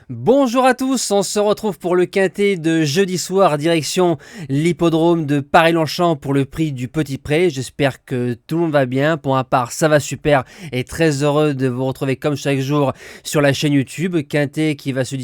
Bonjour à tous, on se retrouve pour le quintet de jeudi soir direction l'hippodrome de Paris-Longchamp pour le prix du Petit Pré. J'espère que tout le monde va bien. Pour ma part, ça va super et très heureux de vous retrouver comme chaque jour sur la chaîne YouTube. Quintet qui va se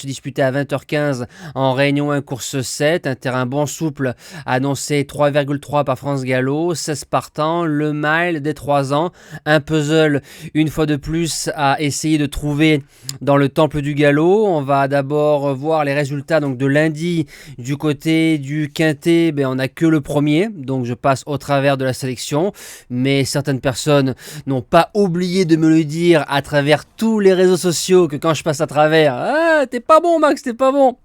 disputer à 20h15 en Réunion 1 course 7. Un terrain bon souple annoncé 3,3 par France Gallo, 16 partants, le mile des 3 ans. Un puzzle une fois de plus à essayer de trouver dans le temple du galop. On va d'abord voir les résultats donc de lundi du côté du quintet. On n'a que le premier, donc je passe au travers de la sélection, mais certaines personnes n'ont pas oublié de me le dire à travers tous les réseaux sociaux que quand je passe à travers, ah t'es pas bon Max, t'es pas bon.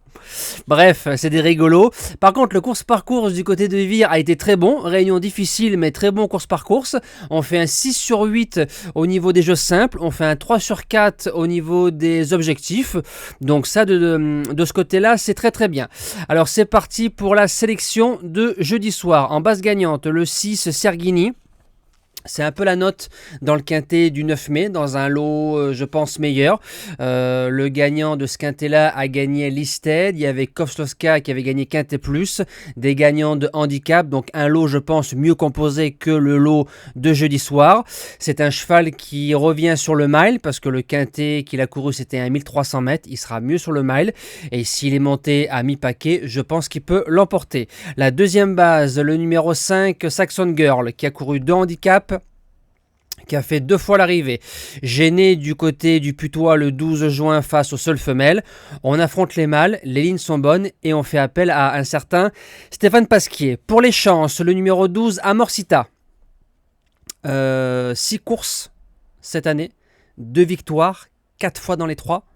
Bref, c'est des rigolos. Par contre, le course-parcours du côté de Vire a été très bon. Réunion difficile, mais très bon course-parcours. On fait un 6 sur 8 au niveau des jeux simples. On fait un 3 sur 4 au niveau des objectifs. Donc ça, de ce côté-là, c'est très très bien. Alors c'est parti pour la sélection de jeudi soir. En base gagnante, le 6 Serghini. C'est un peu la note dans le quintet du 9 mai, dans un lot, je pense, meilleur. Le gagnant de ce quintet-là a gagné Listed. Il y avait Kovslowska qui avait gagné Quintet Plus. Des gagnants de handicap, donc un lot, je pense, mieux composé que le lot de jeudi soir. C'est un cheval qui revient sur le mile, parce que le quintet qu'il a couru, c'était un 1300 mètres. Il sera mieux sur le mile. Et s'il est monté à mi-paquet, je pense qu'il peut l'emporter. La deuxième base, le numéro 5, Saxon Girl, qui a couru 2 handicaps, qui a fait 2 fois l'arrivée. Gêné du côté du Putois le 12 juin face aux seules femelles. On affronte les mâles, les lignes sont bonnes et on fait appel à un certain Stéphane Pasquier. Pour les chances, le numéro 12, Amorcita. 6 courses cette année, 2 victoires, 4 fois dans les 3.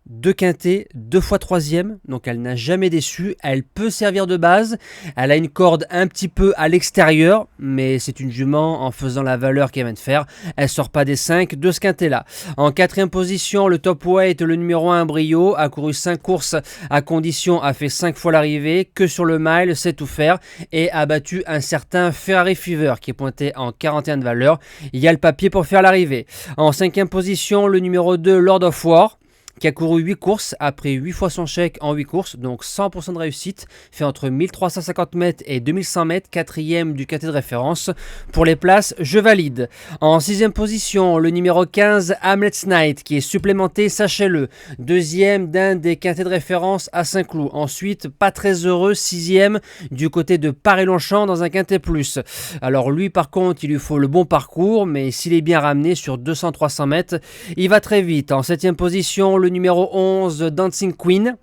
2 quintets, 2 fois troisième, donc elle n'a jamais déçu, elle peut servir de base, elle a une corde un petit peu à l'extérieur, mais c'est une jument en faisant la valeur qu'elle vient de faire, elle sort pas des 5 de ce quintet là. En quatrième position, le top weight, le numéro 1 Brio, a couru 5 courses à condition, a fait 5 fois l'arrivée, que sur le mile, sait tout faire, et a battu un certain Ferrari Fever qui est pointé en 41 de valeur, il y a le papier pour faire l'arrivée. En cinquième position, le numéro 2 Lord of War, qui a couru 8 courses, a pris 8 fois son chèque en 8 courses, donc 100% de réussite, fait entre 1350 mètres et 2100 mètres, quatrième du quintet de référence. Pour les places, je valide. En sixième position, le numéro 15, Hamlet's Night, qui est supplémenté, sachez-le, deuxième d'un des quintets de référence à Saint-Cloud. Ensuite, pas très heureux, sixième du côté de Paris-Longchamp dans un quintet plus. Alors lui, par contre, il lui faut le bon parcours, mais s'il est bien ramené sur 200-300 mètres, il va très vite. En septième position, le numéro 11, Dancing Queen.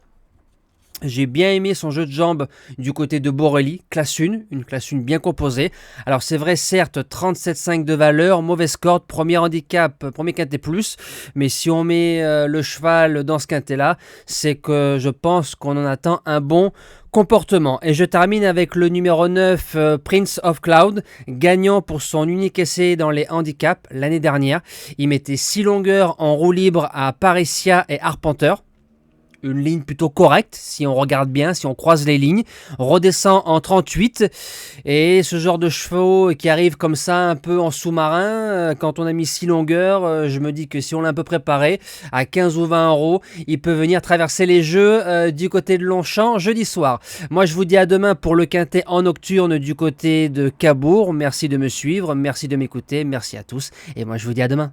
J'ai bien aimé son jeu de jambes du côté de Borelli, classe 1, une classe 1 bien composée. Alors c'est vrai, certes, 37,5 de valeur, mauvaise corde, premier handicap, premier quintet plus, mais si on met le cheval dans ce quintet-là, c'est que je pense qu'on en attend un bon comportement. Et je termine avec le numéro 9, Prince of Cloud, gagnant pour son unique essai dans les handicaps l'année dernière. Il mettait 6 longueurs en roue libre à Parissia et Arpenteur. Une ligne plutôt correcte, si on regarde bien, si on croise les lignes, redescend en 38, et ce genre de chevaux qui arrive comme ça un peu en sous-marin, quand on a mis 6 longueurs, je me dis que si on l'a un peu préparé, à 15 ou 20 euros, il peut venir traverser les jeux du côté de Longchamp jeudi soir. Moi je vous dis à demain pour le quintet en nocturne du côté de Cabourg. Merci de me suivre, merci de m'écouter, merci à tous, et moi je vous dis à demain.